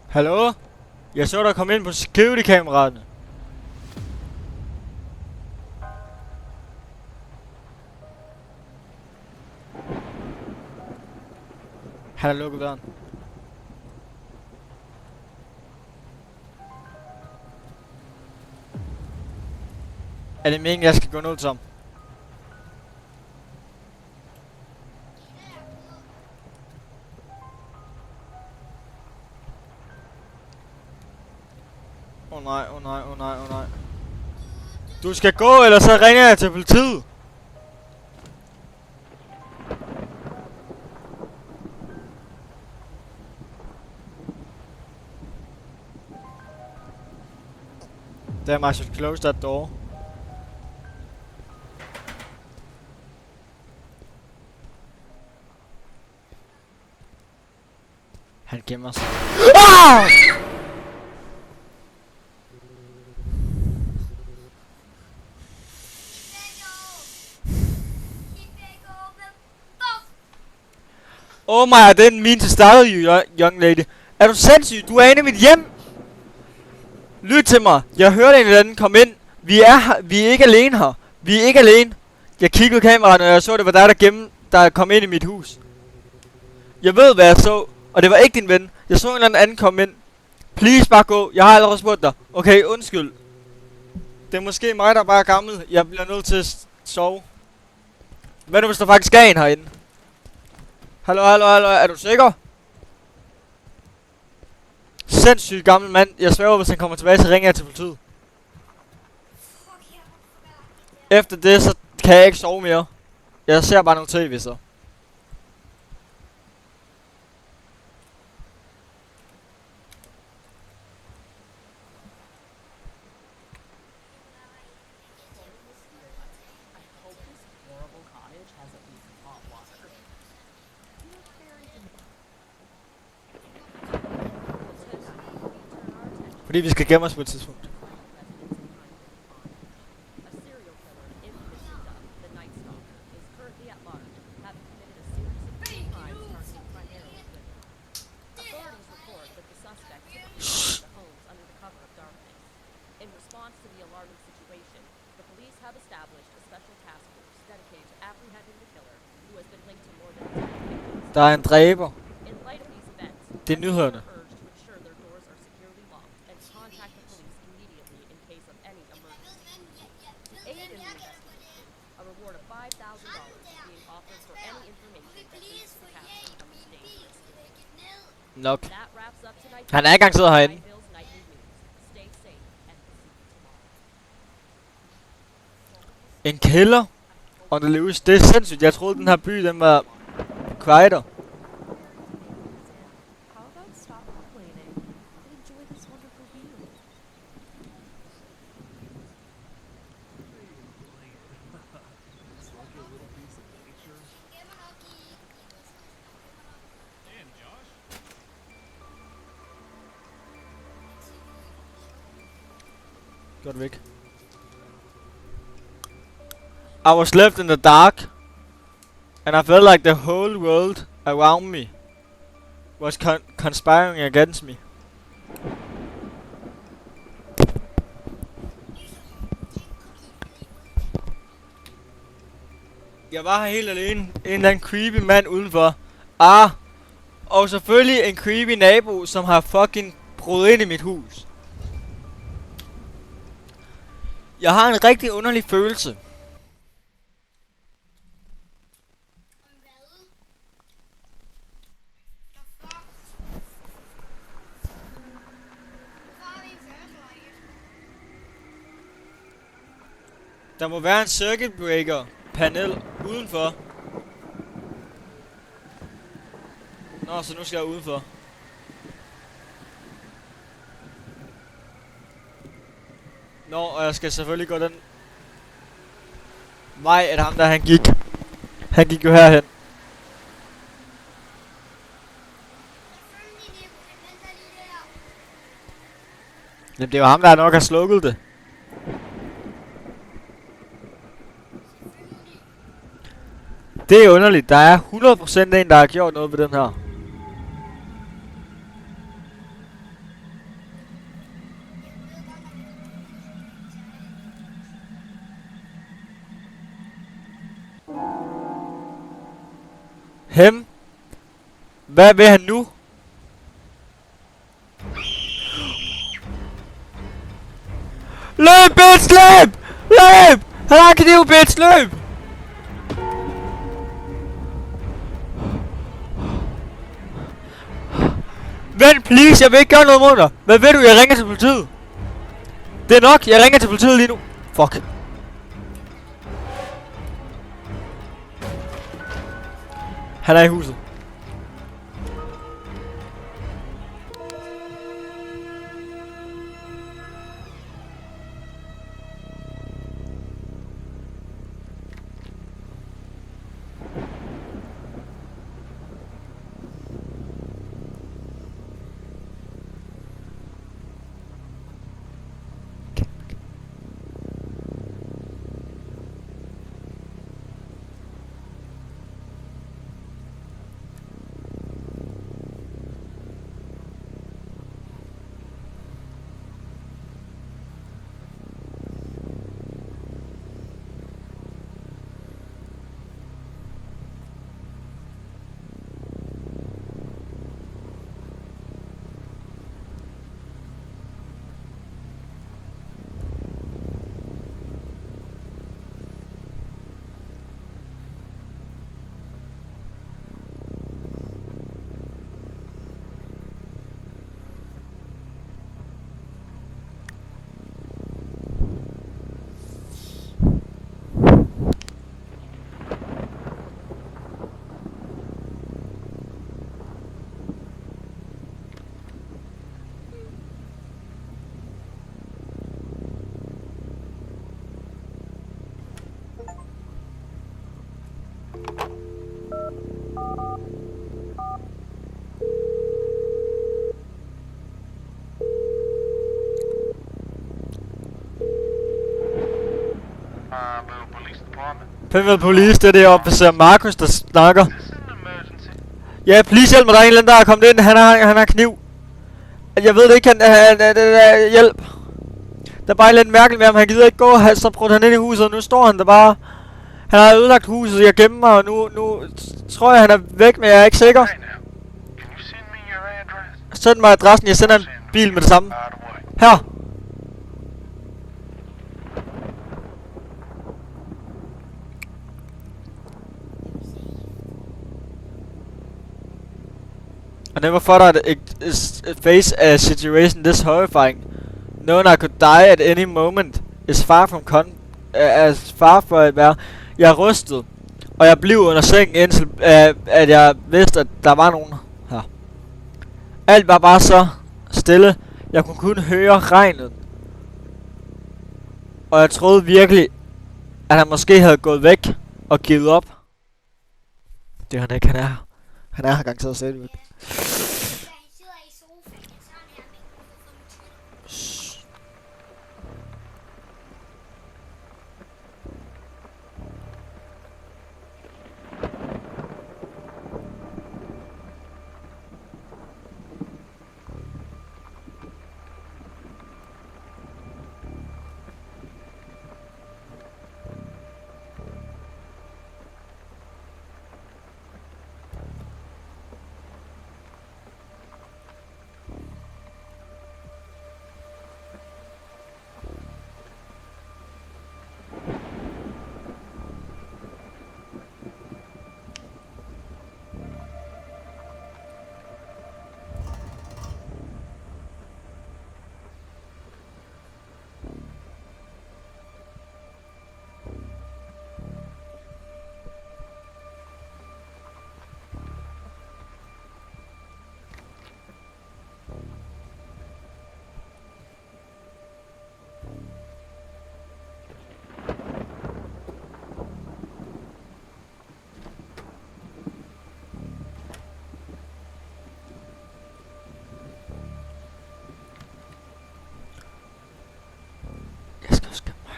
Hallo? Jeg så dig komme ind på security-kameraerne. Han har lukket døren. Er det meningen, jeg skal gå ned til ham? Åh nej. Du skal gå, eller så ringer jeg til politiet. Damn, I should close that door. Han gemmer sig. Ah! Oh my, I didn't mean to startle you, young lady. Er du sindssyg? Du er inde i mit hjem! Lyt til mig. Jeg hørte en eller anden komme ind. Vi er ikke alene her. Jeg kiggede kameraet, og jeg så, det var dig, der kom ind i mit hus. Jeg ved, hvad jeg så, og det var ikke din ven. Jeg så en eller anden komme ind. Please, bare gå. Jeg har allerede spurgt dig. Okay, undskyld. Det er måske mig, der bare er gammel. Jeg bliver nødt til at sove. Hvad nu, hvis der faktisk er en herinde? Hallo, er du sikker? Sindssygt gammel mand. Jeg sværger, hvis han kommer tilbage, så ringer jeg til politiet. Efter det, så kan jeg ikke sove mere. Jeg ser bare noget tv, så. Fordi vi skal gemme os på et tidspunkt. Der er en dræber. Det er nyhederne. contact the police immediately in case of any emergency. To aid in the investigation, a reward of $5,000 is being offered for any information that leads to the capture of the dangerous man. Nok. That wraps up tonight's Han er ikke engang siddet herinde. Hill's Nightly News. Stay safe and we'll see you tomorrow. En kælder? Og det løs. Det er sindssygt. Jeg troede, den her by, den var quieter. How about stop complaining and enjoy this wonderful view? Godt væk. I was left in the dark, and I felt like the whole world around me was conspiring against me. Jeg var her helt alene. En eller anden creepy mand udenfor. Og selvfølgelig en creepy nabo, som har fucking brudt ind i mit hus. Jeg har en rigtig underlig følelse. Der må være en circuit breaker panel udenfor. Nå, så nu skal jeg udenfor. Nå, og jeg skal selvfølgelig gå den vej, at ham der han gik. Han gik jo herhen. Jamen det var ham der nok har slukket det. Det er underligt. Der er 100% en, der har gjort noget ved den her. Hem? Hvad vil han nu? Løb, bitch, løb! Løb! Han har kniv, bitch, løb! Vent, please, jeg vil ikke gøre noget mod dig. Hvad ved du, jeg ringer til politiet. Det er nok, jeg ringer til politiet lige nu. Fuck. Han er i huset. Penville Police, det er det officer Markus, der snakker. Ja, please hjælp mig, der er en eller anden, der er kommet ind. Han har kniv. Jeg ved det ikke, hjælp. Der er bare lidt mærkeligt med ham, han gider ikke gå, så prøvede han ind i huset, og nu står han der bare. Han har ødelagt huset, jeg gemmer mig, og nu tror jeg, han er væk, men jeg er ikke sikker. Send mig adressen, jeg sender en bil med det samme. Her! I never thought I'd face a situation this horrifying. Knowing I could die at any moment is far from as far fra at være. Jeg rystede, og jeg blev under sengen indtil at jeg vidste, at der var nogen her. Alt var bare så stille. Jeg kunne kun høre regnet. Og jeg troede virkelig, at han måske havde gået væk og givet op. Det er han ikke, han er her. Han er her garanteret stadigvæk. Han sidder i sofaen, og så er han her med mikrofonen. Jeg skal også gemme mig.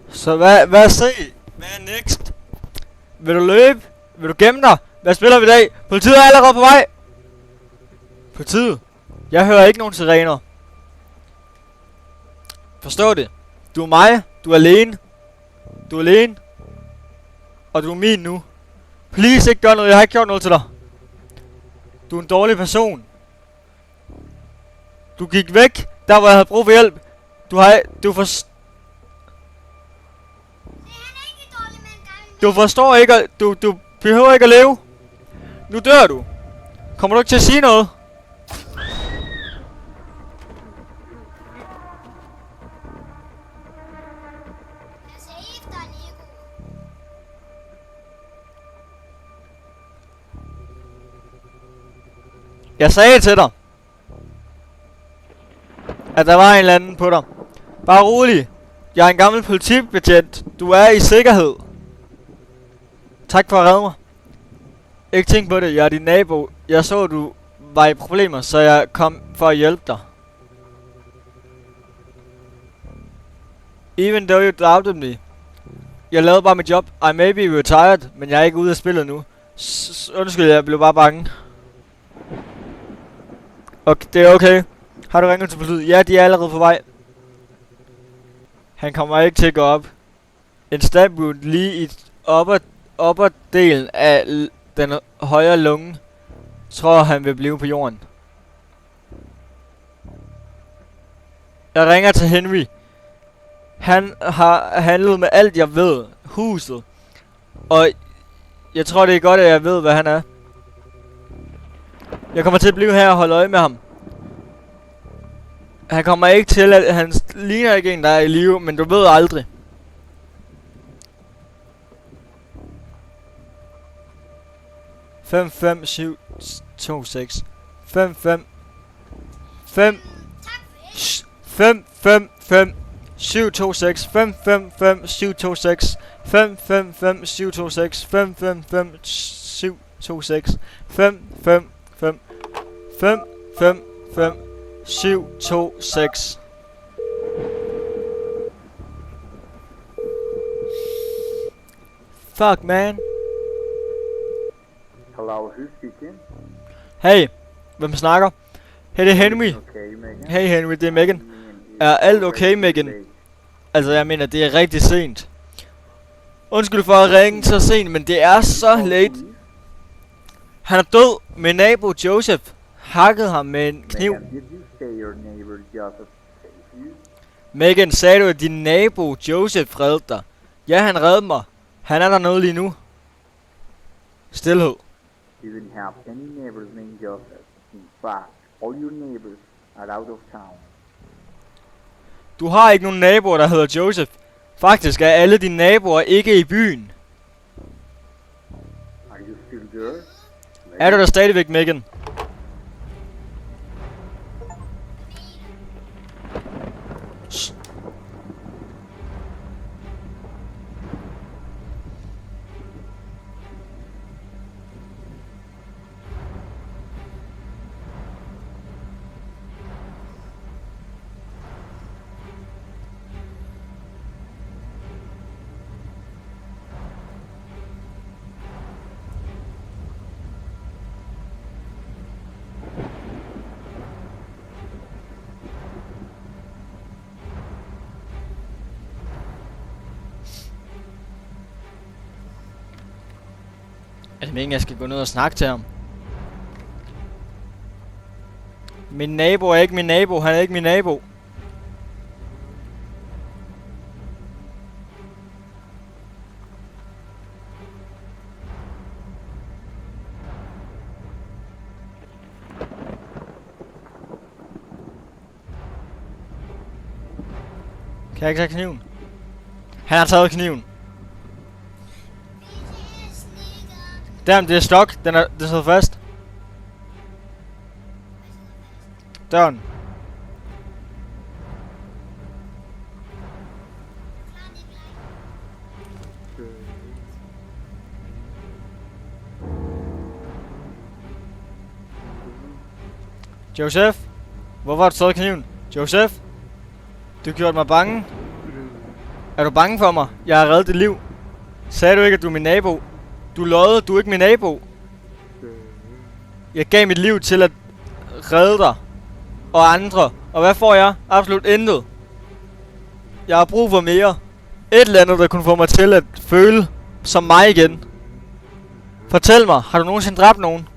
Så hvad se? Hvad er next? Vil du løbe? Vil du gemme dig? Hvad spiller vi i dag? Politiet er allerede på vej! Politiet? Jeg hører ikke nogen sirener. Forstå det. Du er mig. Du er alene. Du er alene. Og du er min nu. Please ikke gør noget. Jeg har ikke gjort noget til dig. Du er en dårlig person. Du gik væk, der hvor jeg havde brug for hjælp. Du forstår ikke, at du behøver ikke at leve. Nu dør du. Kommer du ikke til at sige noget? Jeg sagde efter Nico. Jeg sagde til dig, at der var en eller anden på dig. Bare rolig. Jeg er en gammel politibetjent. Du er i sikkerhed. Tak for at redde mig. Ikke tænk på det, jeg er din nabo. Jeg så, at du var i problemer, så jeg kom for at hjælpe dig. Even though you doubted me. Jeg lavede bare mit job. I may be retired, men jeg er ikke ude af spillet nu. Undskyld, jeg blev bare bange. Okay, det er okay. Har du ringet til politiet? Ja, de er allerede på vej. Han kommer ikke til at gå op. En stab wound lige i opperdelen af den højre lunge. Tror han vil blive på jorden. Jeg ringer til Henry. Han har handlet med alt jeg ved. Huset. Og jeg tror det er godt at jeg ved hvad han er. Jeg kommer til at blive her og holde øje med ham. Han kommer ikke til at han ligner ikke en der er i live, men du ved aldrig. Fem, 7, 2, 6. 5, 5. 5. 5, 5, 5. 7, 2, 6. 5, 5, 5. 7, 2, 6. 5, 5, 5. 7, 2, 6. 5, 5, 5. 7, 2, 6. 5, 5, 5. 5, 5, 5. 7, 2, 6. Fuck, man. Hello, who's speaking? Hey, hvem snakker? Hey, det er Henry. Okay, Megan. Hey Henry, det er Megan. Me and you Er alt already okay, Megan? late. Altså, jeg mener, det er rigtig sent. Undskyld for at ringe så sent, men det er så late. Please? Han er død. Min nabo Joseph hakkede ham med en kniv. Megan, did you say your neighbor Joseph saved you? Megan, sagde du, at din nabo Joseph reddede dig? Ja, han reddede mig. Han er der noget lige nu. Stilhed. You didn't have any neighbors named Joseph. In fact, all your neighbors are out of town. Du har ikke nogen naboer, der hedder Joseph. Faktisk er alle dine naboer ikke i byen. Are you still there? Er du der stadigvæk, Megan? Shh. Er det meningen, jeg skal gå ned og snakke til ham? Min nabo er ikke min nabo. Han er ikke min nabo. Kan jeg ikke tage kniven? Han har taget kniven. Damn, det er stok. Den sidder fast. Døren. Joseph? Hvorfor har du taget kniven? Joseph? Du har gjort mig bange. Er du bange for mig? Jeg har reddet dit liv. Sagde du ikke, at du er min nabo? Du løjede, du er ikke min nabo. Jeg gav mit liv til at redde dig. Og andre. Og hvad får jeg? Absolut intet. Jeg har brug for mere. Et eller andet, der kunne få mig til at føle som mig igen. Fortæl mig, har du nogensinde dræbt nogen?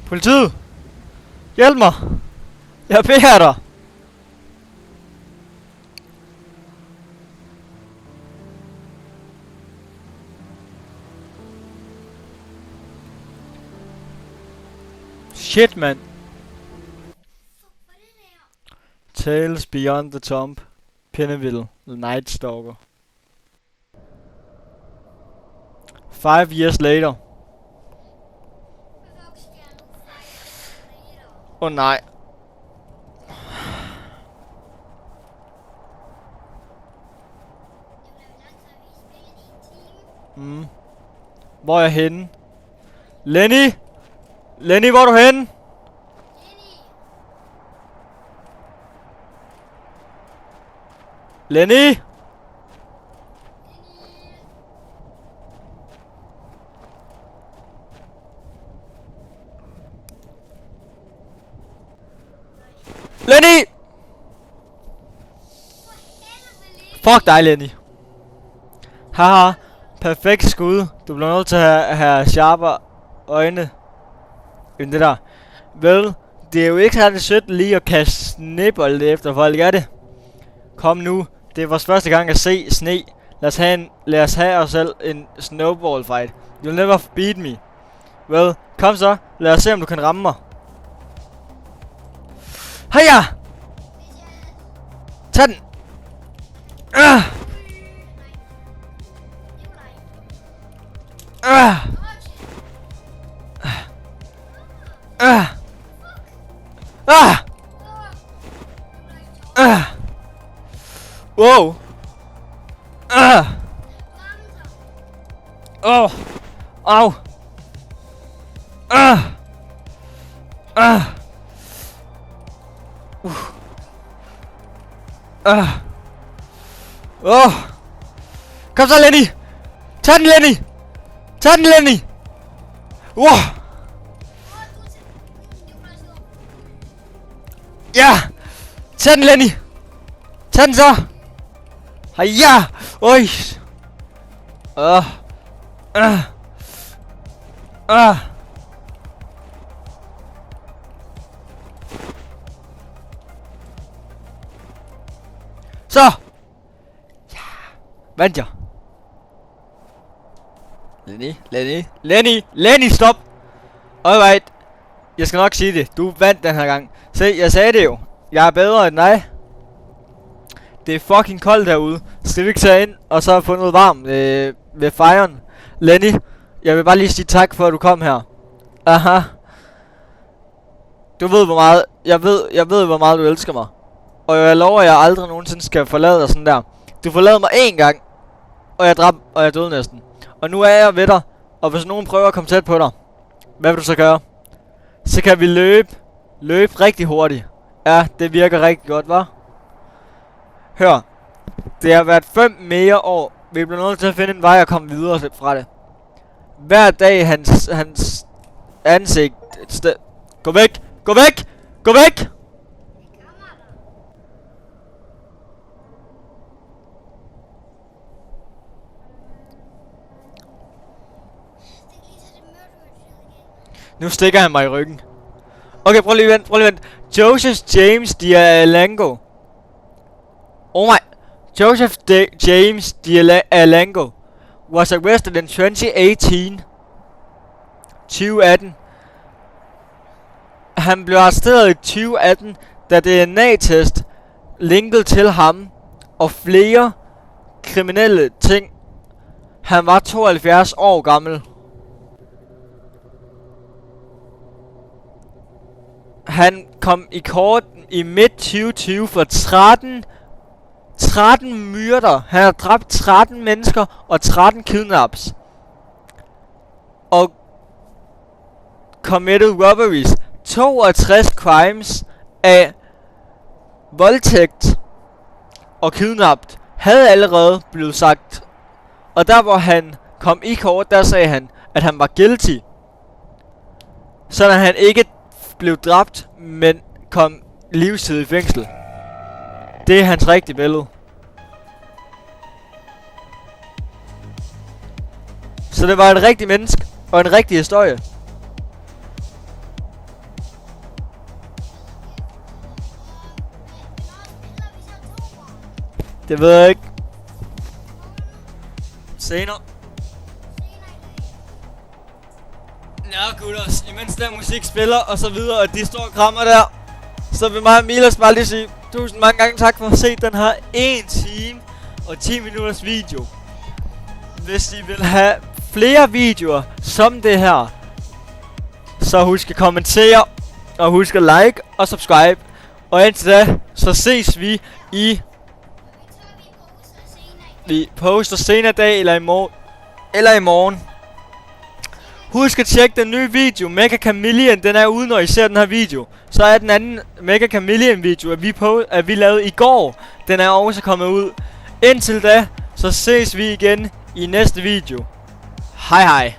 Politiet! Hjælp mig! Jeg beder dig! Shit, man! Tales Beyond the Tomb. Penneville. The Night Stalker. 5 years later. Åh nej. Hvor er jeg henne? Lenny! Lenny, hvor er du henne? Lenny! Lenny! Fuck dig, Lenny. Haha. Perfekt skud. Du bliver nødt til at have sharpere øjne end det der. Vel, det er jo ikke særlig sødt lige at kaste snebolde efter folk, er det? Kom nu. Det er vores første gang at se sne. Lad os have os selv en snowball fight. You'll never beat me. Vel, kom så. Lad os se, om du kan ramme mig. Heja! Tag den! Wow! Oh! Au! Oh! Kom så, Lenny! Tag den, Lenny! Tag den, Lenny! Wow! Ja! Tag den, Lenny! Tag den så! Heja! Oj! Så! Ja! Vandt jeg! Lenny, stop! Alright. Jeg skal nok sige det. Du vandt den her gang. Se, jeg sagde det jo. Jeg er bedre end dig. Det er fucking koldt herude. Skal vi ikke tage ind og så få noget varmt ved fejren? Lenny, jeg vil bare lige sige tak for at du kom her. Aha. Du ved hvor meget. Jeg ved hvor meget du elsker mig. Og jeg lover at jeg aldrig nogensinde skal forlade dig sådan der. Du forlader mig én gang. Og jeg døde næsten. Og nu er jeg ved dig. Og hvis nogen prøver at komme tæt på dig, hvad vil du så gøre? Så kan vi løbe rigtig hurtigt. Ja, det virker rigtig godt, hva'? Hør. Det har været 5 mere år. Vi bliver nødt til at finde en vej at komme videre fra det. Hver dag hans ansigt. Gå væk! Gå væk! Gå væk! Nu stikker han mig i ryggen. Okay, prøv lige vent. Joseph James Dialango. Oh my. Joseph James Dialango was arrested in 2018. Han blev arresteret i 2018, da DNA-test linkede til ham og flere kriminelle ting. Han var 72 år gammel. Han kom i korten i midt 2020 for 13 myrder. Han har dræbt 13 mennesker og 13 kidnaps. Og committed robberies. 62 crimes af voldtægt og kidnappet havde allerede blevet sagt. Og der hvor han kom i kort, der sagde han, at han var guilty. Så han ikke blev dræbt, men kom livstid i fængsel. Det er hans rigtige billede. Så det var et rigtigt menneske og en rigtig historie. Det ved jeg ikke. Senere. Ja, gutters, imens der musik spiller og så videre, og de står og krammer der, så vil mig og Milas bare lige sige tusind mange gange tak for at se den her 1 time og 10 minutters video. Hvis I vil have flere videoer som det her, så husk at kommentere Og husk at like og subscribe. Og indtil da, så ses vi i... Vi poster senere dag eller i morgen. Husk at tjekke den nye video. Mega Chameleon, den er ude, når I ser den her video. Så er den anden Mega Chameleon video, at vi lavede i går. Den er også kommet ud. Indtil da, så ses vi igen i næste video. Hej hej.